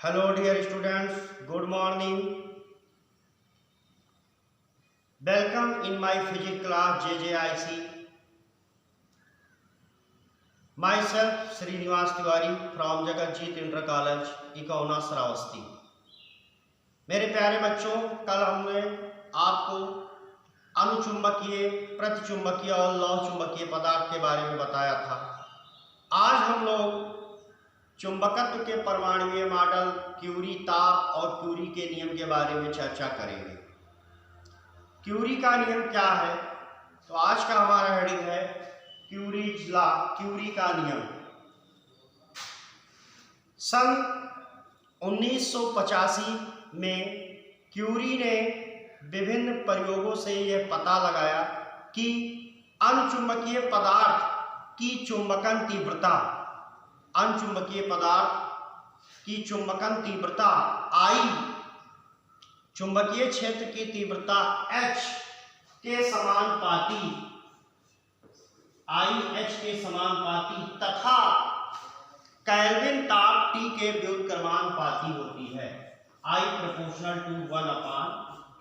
Hello dear students, good morning. Welcome in my physics class JJIC. Myself Srinivas Tiwari from Jagatjeet Inter College, Ikauna Shravasti. मेरे प्यारे बच्चों, कल हमने आपको अनुचुंबकीय, प्रतिचुंबकीय और लौह चुंबकीय पदार्थ के बारे में बताया था। आज हम लोग चुंबकत्व के परमाणुीय मॉडल, क्यूरी ताप और क्यूरी के नियम के बारे में चर्चा करेंगे। क्यूरी का नियम क्या है? तो आज का हमारा हेडिंग है क्यूरीज लॉ, क्यूरी का नियम। सन 1985 में क्यूरी ने विभिन्न प्रयोगों से यह पता लगाया कि अनुचुंबकीय पदार्थ की चुंबकन तीव्रता, अनुचुंबकीय पदार्थ की चुंबकन तीव्रता I, चुंबकीय क्षेत्र की तीव्रता H के समानुपाती, IH के समानुपाती तथा केल्विन ताप T के व्युत्क्रमानुपाती होती है, I प्रोपोर्शनल टू 1/T।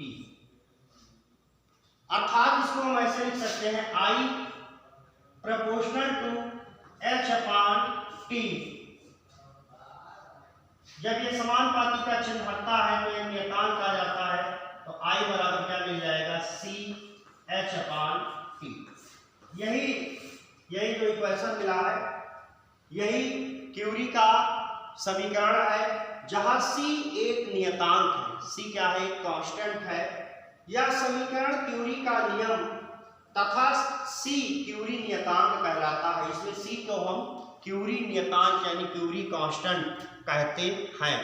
अर्थात इसको हम ऐसे लिख सकते हैं I प्रोपोर्शनल टू H/T। जब ये समानुपाती का चिन्ह हटता है तो एक नियतांक आ जाता है, तो I बराबर क्या मिल जाएगा? CH/T। यही जो इक्वेशन मिला है, यही क्यूरी का समीकरण है, जहां C एक नियतांक है। C क्या है? एक कांस्टेंट है। यह समीकरण क्यूरी का नियम तथा C क्यूरी नियतांक कहलाता है। इसमें C को हम क्यूरी नियतांक यानी क्यूरी कांस्टेंट कहते हैं।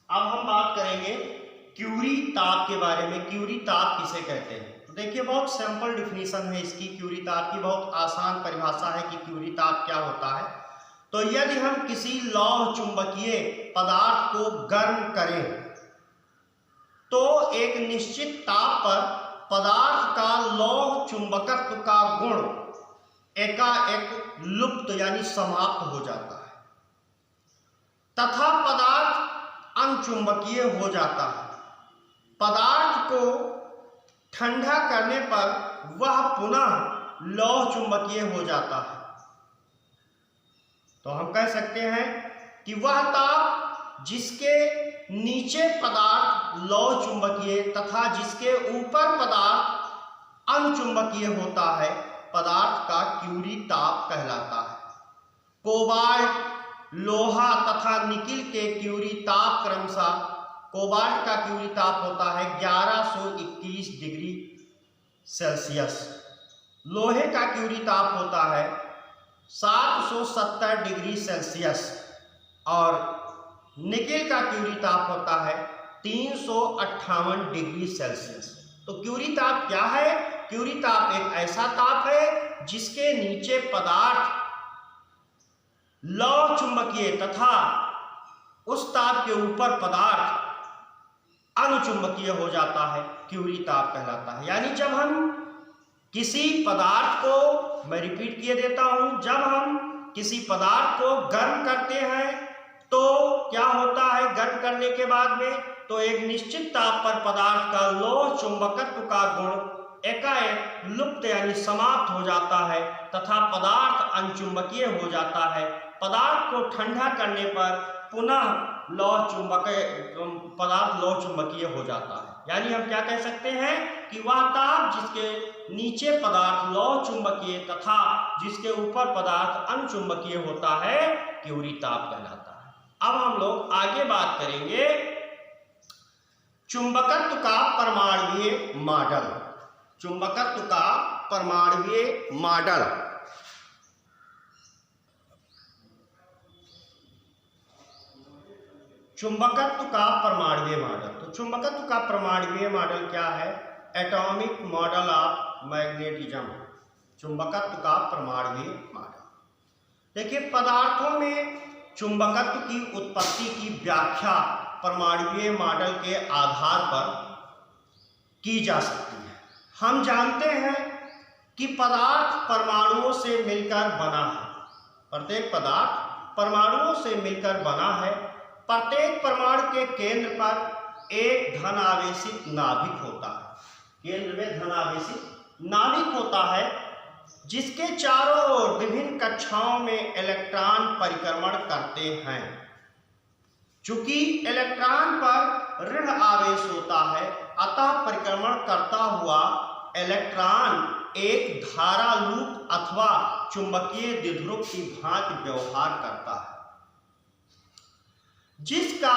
अब हम बात करेंगे क्यूरी ताप के बारे में। क्यूरी ताप किसे कहते हैं? तो देखिए, बहुत सिंपल डिफिनीशन है इसकी। क्यूरी ताप की बहुत आसान परिभाषा है कि क्यूरी ताप क्या होता है। तो यदि हम किसी लौह चुंबकीय पदार्थ को गर्म करें तो एक निश्चित ताप पर पदार्थ का लौह चुंबकत्व का गुण एकाएक लुप्त यानी समाप्त हो जाता है तथा पदार्थ अनचुंबकीय हो जाता है। पदार्थ को ठंडा करने पर वह पुनः लौह चुंबकीय हो जाता है। तो हम कह सकते हैं कि वह ताप जिसके नीचे पदार्थ लौह चुंबकीय तथा जिसके ऊपर पदार्थ अनचुंबकीय होता है, पदार्थ का क्यूरी ताप कहलाता है। कोबाल्ट, लोहा तथा निकिल के क्यूरी ताप क्रमशः, कोबाल्ट का क्यूरी ताप होता है 1121 डिग्री सेल्सियस, लोहे का क्यूरी ताप होता है 770 डिग्री सेल्सियस और निकिल का क्यूरी ताप होता है 358 डिग्री सेल्सियस। तो क्यूरी ताप क्या है? क्यूरी ताप एक ऐसा ताप है जिसके नीचे पदार्थ लौह चुंबकीय तथा उस ताप के ऊपर पदार्थ अनुचुंबकीय हो जाता है, क्यूरी ताप कहलाता है। यानी जब हम किसी पदार्थ को, मैं रिपीट किए देता हूं, जब हम किसी पदार्थ को गर्म करते हैं तो क्या होता है? गर्म करने के बाद में तो एक निश्चित ताप पर पदार्थ का लौह चुंबकत्व का गुण एकाएक लुप्त यानी समाप्त हो जाता है तथा पदार्थ अनचुंबकीय हो जाता है। पदार्थ को ठंडा करने पर पुनः पदार्थ लौह चुंबकीय हो जाता है। यानी हम क्या कह सकते हैं कि वह ताप जिसके नीचे पदार्थ लौह चुंबकीय तथा जिसके ऊपर पदार्थ अनचुंबकीय होता है, क्यूरी ताप कहलाता है। अब हम लोग आगे बात करेंगे चुंबकत्व का परमाणुीय मॉडल। चुंबकत्व का परमाणुीय मॉडल। चुंबकत्व का परमाणुीय मॉडल। तो चुंबकत्व का परमाणुीय मॉडल क्या है? Atomic model of magnetism. चुंबकत्व का परमाणुीय मॉडल। देखिए, पदार्थों में चुंबकत्व की उत्पत्ति की व्याख्या परमाणुीय मॉडल के आधार पर की जा सकती है। हम जानते हैं कि पदार्थ परमाणुओं से मिलकर बना है। प्रत्येक पदार्थ परमाणुओं से मिलकर बना है। प्रत्येक परमाणु के केंद्र पर एक धन आवेशित नाभिक होता है। केंद्र में धन आवेशित नाभिक होता है, जिसके चारों ओर विभिन्न कक्षाओं में इलेक्ट्रॉन परिक्रमण करते हैं। चूंकि इलेक्ट्रॉन पर ऋण आवेश होता है, अतः परिक्रमण करता हुआ इलेक्ट्रॉन एक धारा लूप अथवा चुंबकीय द्विध्रुव की भांति व्यवहार करता है, जिसके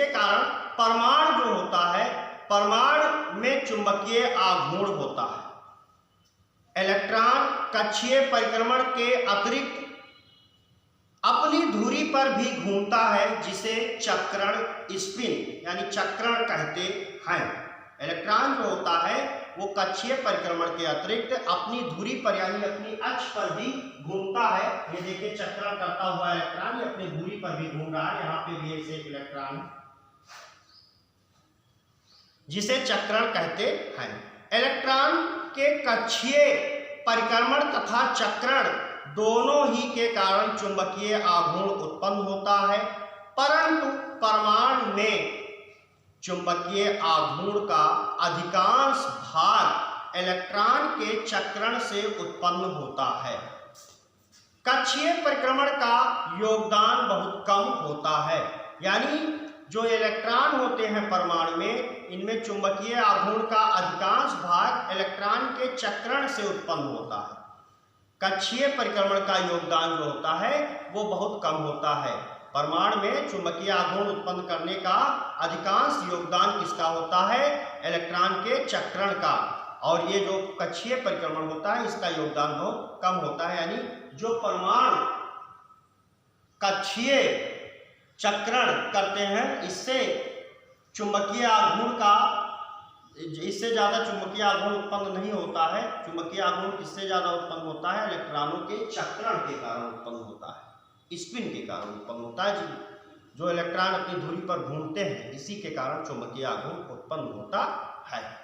कारण परमाणु जो होता है, परमाणु में चुंबकीय आघूर्ण होता है। इलेक्ट्रॉन कक्षीय परिक्रमण के अतिरिक्त अपनी धुरी पर भी घूमता है, जिसे चक्रण स्पिन यानी चक्रण कहते हैं। इलेक्ट्रॉन जो होता है वो कक्षीय परिक्रमण के अतिरिक्त अपनी धुरी पर यानी अपनी अक्ष पर भी घूमता है। ये देखिए चक्रण करता हुआ इलेक्ट्रॉन ये अपनी धुरी पर भी घूम रहा है। यहाँ पे भी ऐसे एक इलेक्ट्रॉन है, जिसे चक्रण कहते हैं। इलेक्ट्रॉन के कक्षीय परिक्रमण तथा चक्रण दोनों ही के कारण चुंबकीय आघूर्ण उत्पन्न होता है, परंतु परमाणु में चुंबकीय आघूर्ण का अधिकांश भाग इलेक्ट्रॉन के चक्रण से उत्पन्न होता है। कक्षीय परिक्रमण का योगदान बहुत कम होता है, यानी जो इलेक्ट्रॉन होते हैं परमाणु में, इनमें चुंबकीय आघूर्ण का अधिकांश भाग इलेक्ट्रॉन के चक्रण से उत्पन्न होता है। कक्षीय परिक्रमण का योगदान जो होता है वो बहुत कम होता है। परमाणु में चुंबकीय आघूर्ण उत्पन्न करने का अधिकांश योगदान किसका होता है? इलेक्ट्रॉन के चक्रण का। और ये जो कक्षीय परिक्रमण होता है इसका योगदान बहुत कम होता है, यानी जो परमाणु कक्षीय चक्रण करते हैं इससे चुंबकीय आघूर्ण का, इससे ज्यादा चुंबकीय आघूर्ण उत्पन्न नहीं होता है। चुंबकीय आघूर्ण किससे ज्यादा उत्पन्न होता है? इलेक्ट्रॉनों के चक्रण के कारण उत्पन्न होता है, स्पिन के कारण उत्पन्न होता है। जो इलेक्ट्रॉन अपनी धुरी पर घूमते हैं इसी के कारण चुंबकीय आघूर्ण उत्पन्न होता है।